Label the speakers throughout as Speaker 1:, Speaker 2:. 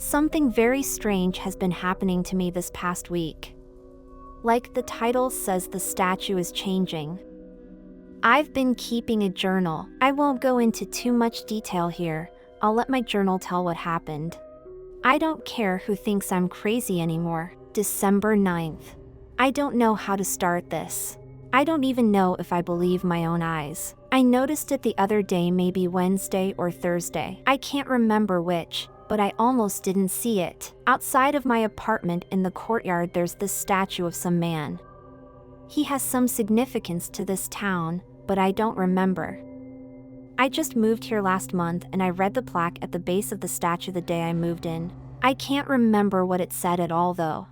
Speaker 1: Something very strange has been happening to me this past week. Like the title says, the statue is changing. I've been keeping a journal. I won't go into too much detail here. I'll let my journal tell what happened. I don't care who thinks I'm crazy anymore. December 9th. I don't know how to start this. I don't even know if I believe my own eyes. I noticed it the other day, maybe Wednesday or Thursday. I can't remember which, but I almost didn't see it. Outside of my apartment in the courtyard, there's this statue of some man. He has some significance to this town, but I don't remember. I just moved here last month and I read the plaque at the base of the statue the day I moved in. I can't remember what it said at all though.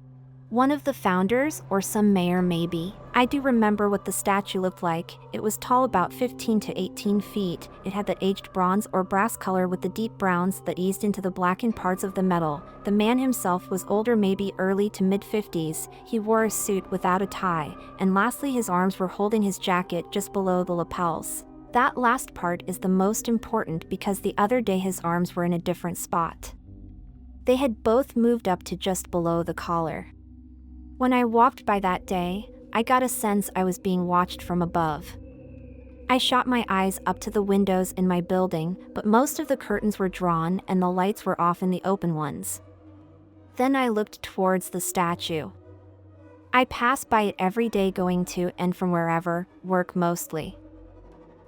Speaker 1: One of the founders or some mayor maybe. I do remember what the statue looked like. It was tall, about 15 to 18 feet. It had that aged bronze or brass color with the deep browns that eased into the blackened parts of the metal. The man himself was older, maybe early to mid-50s. He wore a suit without a tie, and lastly his arms were holding his jacket just below the lapels. That last part is the most important because the other day his arms were in a different spot. They had both moved up to just below the collar. When I walked by that day, I got a sense I was being watched from above. I shot my eyes up to the windows in my building, but most of the curtains were drawn and the lights were off in the open ones. Then I looked towards the statue. I pass by it every day going to and from wherever, work mostly.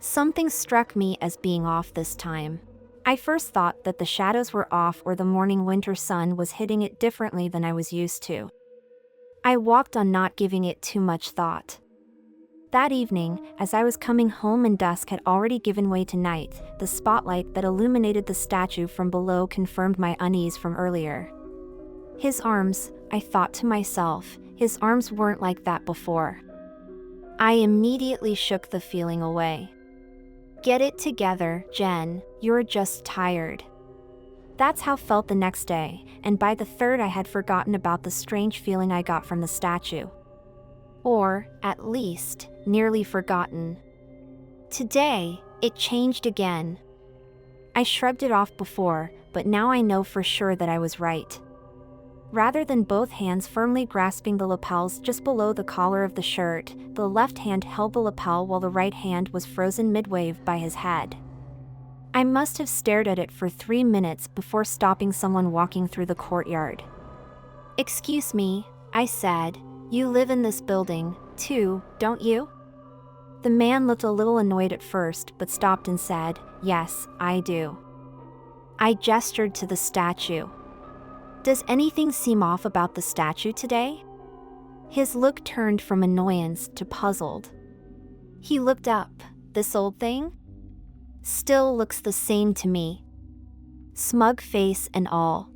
Speaker 1: Something struck me as being off this time. I first thought that the shadows were off or the morning winter sun was hitting it differently than I was used to. I walked on, not giving it too much thought. That evening, as I was coming home and dusk had already given way to night, the spotlight that illuminated the statue from below confirmed my unease from earlier. His arms, I thought to myself, his arms weren't like that before. I immediately shook the feeling away. Get it together, Jen, you're just tired. That's how I felt the next day, and by the third I had forgotten about the strange feeling I got from the statue. Or, at least, nearly forgotten. Today, it changed again. I shrugged it off before, but now I know for sure that I was right. Rather than both hands firmly grasping the lapels just below the collar of the shirt, the left hand held the lapel while the right hand was frozen mid-wave by his head. I must have stared at it for 3 minutes before stopping someone walking through the courtyard. "Excuse me," I said, "you live in this building, too, don't you?" The man looked a little annoyed at first but stopped and said, "Yes, I do." I gestured to the statue. "Does anything seem off about the statue today?" His look turned from annoyance to puzzled. He looked up. "This old thing? Still looks the same to me. Smug face and all."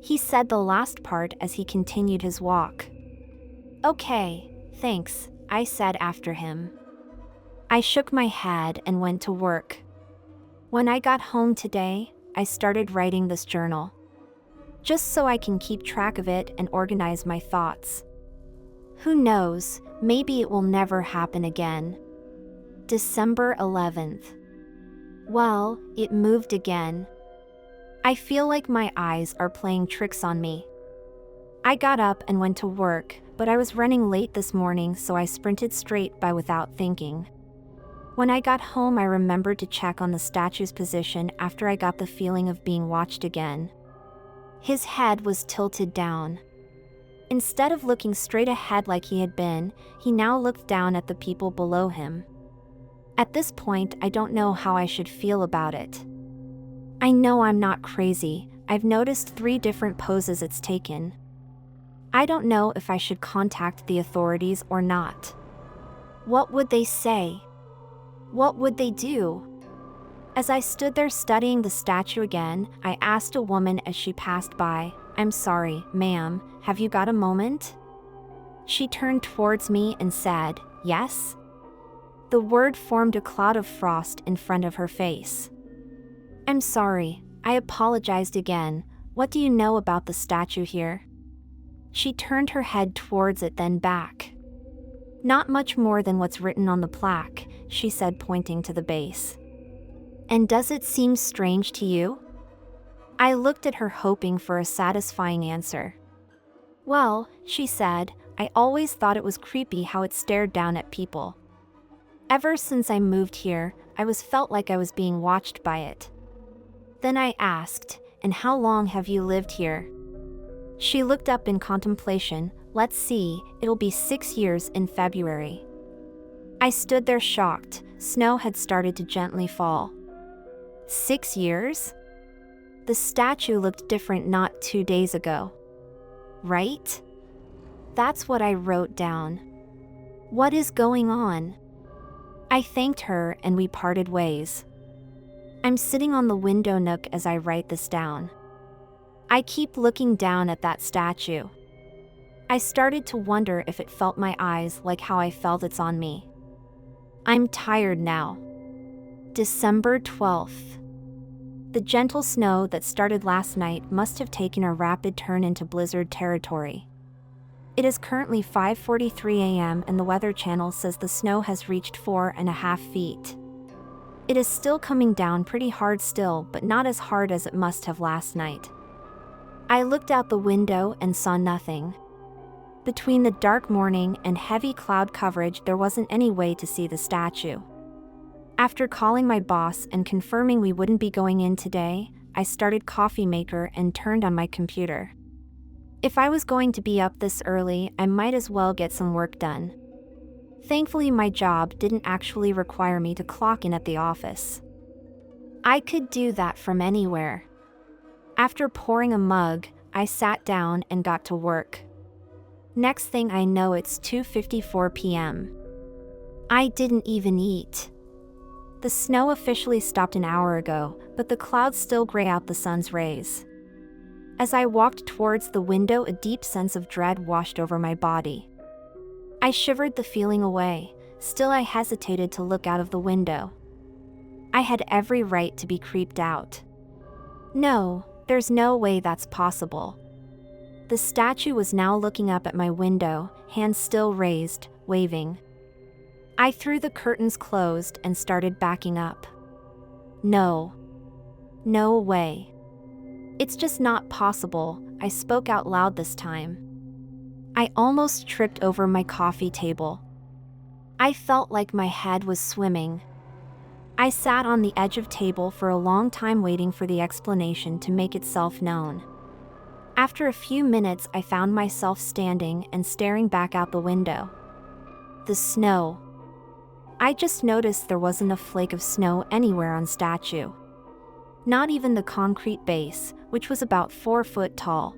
Speaker 1: He said the last part as he continued his walk. "Okay, thanks," I said after him. I shook my head and went to work. When I got home today, I started writing this journal. Just so I can keep track of it and organize my thoughts. Who knows, maybe it will never happen again. December 11th. Well, it moved again. I feel like my eyes are playing tricks on me. I got up and went to work, but I was running late this morning, so I sprinted straight by without thinking. When I got home, I remembered to check on the statue's position after I got the feeling of being watched again. His head was tilted down. Instead of looking straight ahead like he had been, he now looked down at the people below him. At this point, I don't know how I should feel about it. I know I'm not crazy. I've noticed 3 different poses it's taken. I don't know if I should contact the authorities or not. What would they say? What would they do? As I stood there studying the statue again, I asked a woman as she passed by, "I'm sorry, ma'am, have you got a moment?" She turned towards me and said, "Yes?" The word formed a cloud of frost in front of her face. "I'm sorry," I apologized again. "What do you know about the statue here?" She turned her head towards it, then back. "Not much more than what's written on the plaque," she said, pointing to the base. "And does it seem strange to you?" I looked at her hoping for a satisfying answer. Well, she said, I always thought it was creepy how it stared down at people. Ever since I moved here, I felt like I was being watched by it. Then I asked, and how long have you lived here? She looked up in contemplation. Let's see, it'll be 6 years in February. I stood there shocked. Snow had started to gently fall. 6 years? The statue looked different not 2 days ago. Right? That's what I wrote down. What is going on? I thanked her and we parted ways. I'm sitting on the window nook as I write this down. I keep looking down at that statue. I started to wonder if it felt my eyes like how I felt it's on me. I'm tired now. December 12th. The gentle snow that started last night must have taken a rapid turn into blizzard territory. It is currently 5:43 a.m. and the Weather Channel says the snow has reached 4.5 feet. It is still coming down pretty hard still, but not as hard as it must have last night. I looked out the window and saw nothing. Between the dark morning and heavy cloud coverage, there wasn't any way to see the statue. After calling my boss and confirming we wouldn't be going in today, I started coffee maker and turned on my computer. If I was going to be up this early, I might as well get some work done. Thankfully, my job didn't actually require me to clock in at the office. I could do that from anywhere. After pouring a mug, I sat down and got to work. Next thing I know, it's 2:54 p.m. I didn't even eat. The snow officially stopped an hour ago, but the clouds still gray out the sun's rays. As I walked towards the window, a deep sense of dread washed over my body. I shivered the feeling away. Still, I hesitated to look out of the window. I had every right to be creeped out. No, there's no way that's possible. The statue was now looking up at my window, hands still raised, waving. I threw the curtains closed and started backing up. No. No way. It's just not possible, I spoke out loud this time. I almost tripped over my coffee table. I felt like my head was swimming. I sat on the edge of the table for a long time waiting for the explanation to make itself known. After a few minutes, I found myself standing and staring back out the window. The snow. I just noticed there wasn't a flake of snow anywhere on statue. Not even the concrete base, which was about 4 foot tall.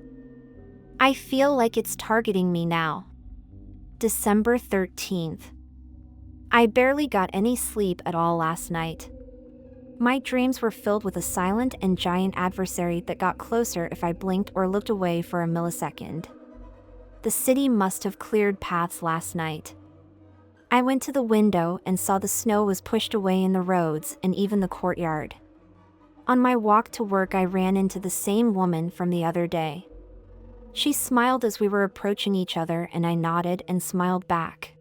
Speaker 1: I feel like it's targeting me now. December 13th. I barely got any sleep at all last night. My dreams were filled with a silent and giant adversary that got closer if I blinked or looked away for a millisecond. The city must have cleared paths last night. I went to the window and saw the snow was pushed away in the roads and even the courtyard. On my walk to work, I ran into the same woman from the other day. She smiled as we were approaching each other, and I nodded and smiled back.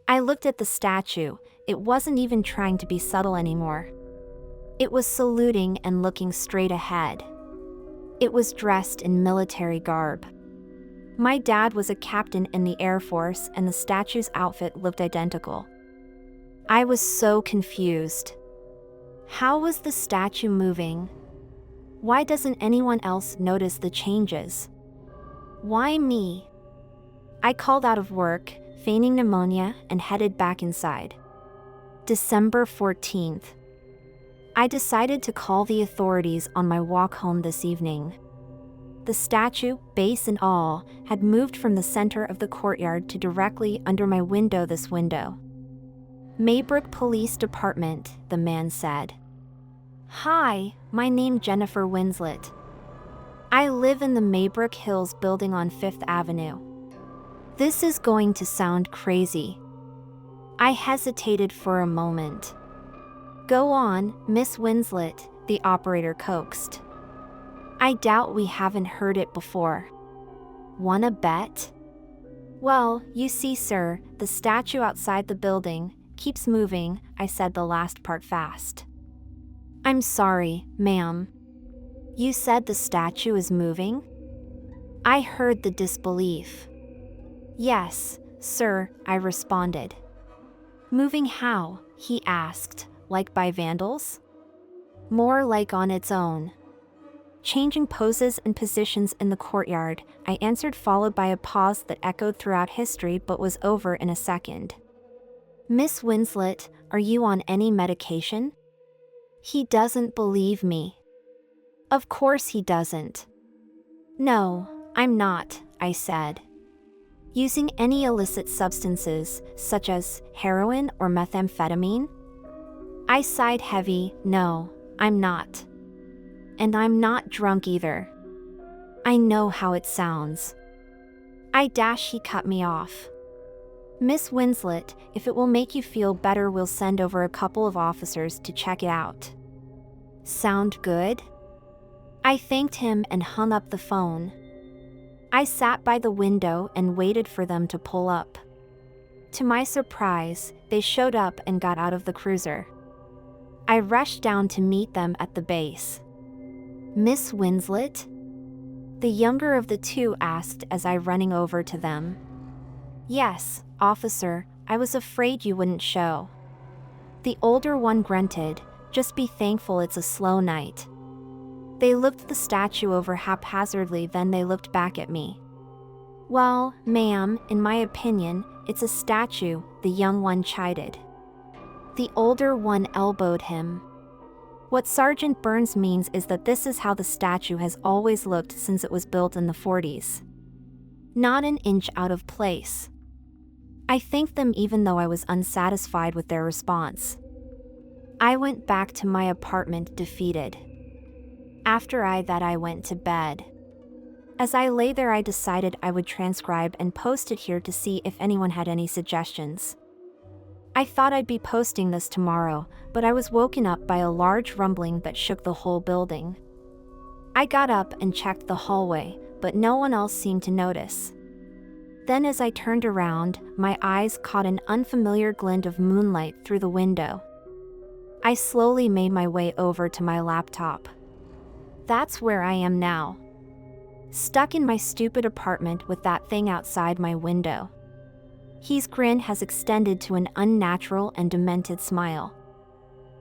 Speaker 1: I looked at the statue. It wasn't even trying to be subtle anymore. It was saluting and looking straight ahead. It was dressed in military garb. My dad was a captain in the Air Force, and the statue's outfit looked identical. I was so confused. How was the statue moving? Why doesn't anyone else notice the changes? Why me? I called out of work, feigning pneumonia, and headed back inside. December 14th. I decided to call the authorities on my walk home this evening. The statue, base and all, had moved from the center of the courtyard to directly under my window. This window. Maybrook Police Department, the man said. Hi, my name Jennifer Winslet. I live in the Maybrook Hills building on 5th Avenue. This is going to sound crazy. I hesitated for a moment. Go on, Miss Winslet, the operator coaxed. I doubt we haven't heard it before. Wanna bet? Well, you see, sir, the statue outside the building keeps moving. I said the last part fast. I'm sorry, ma'am. You said the statue is moving? I heard the disbelief. Yes, sir, I responded. Moving how? He asked, like by vandals? More like on its own. Changing poses and positions in the courtyard, I answered, followed by a pause that echoed throughout history but was over in a second. Miss Winslet, are you on any medication? He doesn't believe me. Of course he doesn't. No, I'm not, I said. Using any illicit substances, such as heroin or methamphetamine? I sighed heavy. No, I'm not. And I'm not drunk either. I know how it sounds. He cut me off. Miss Winslet, if it will make you feel better, we'll send over a couple of officers to check it out. Sound good? I thanked him and hung up the phone. I sat by the window and waited for them to pull up. To my surprise, they showed up and got out of the cruiser. I rushed down to meet them at the base. Miss Winslet? The younger of the two asked as I running over to them. Yes, officer, I was afraid you wouldn't show. The older one grunted, just be thankful it's a slow night. They looked the statue over haphazardly, then they looked back at me. Well, ma'am, in my opinion, it's a statue, the young one chided. The older one elbowed him. What Sergeant Burns means is that this is how the statue has always looked since it was built in the 40s. Not an inch out of place. I thanked them even though I was unsatisfied with their response. I went back to my apartment defeated. After I went to bed. As I lay there, I decided I would transcribe and post it here to see if anyone had any suggestions. I thought I'd be posting this tomorrow, but I was woken up by a large rumbling that shook the whole building. I got up and checked the hallway, but no one else seemed to notice. Then as I turned around, my eyes caught an unfamiliar glint of moonlight through the window. I slowly made my way over to my laptop. That's where I am now. Stuck in my stupid apartment with that thing outside my window. His grin has extended to an unnatural and demented smile.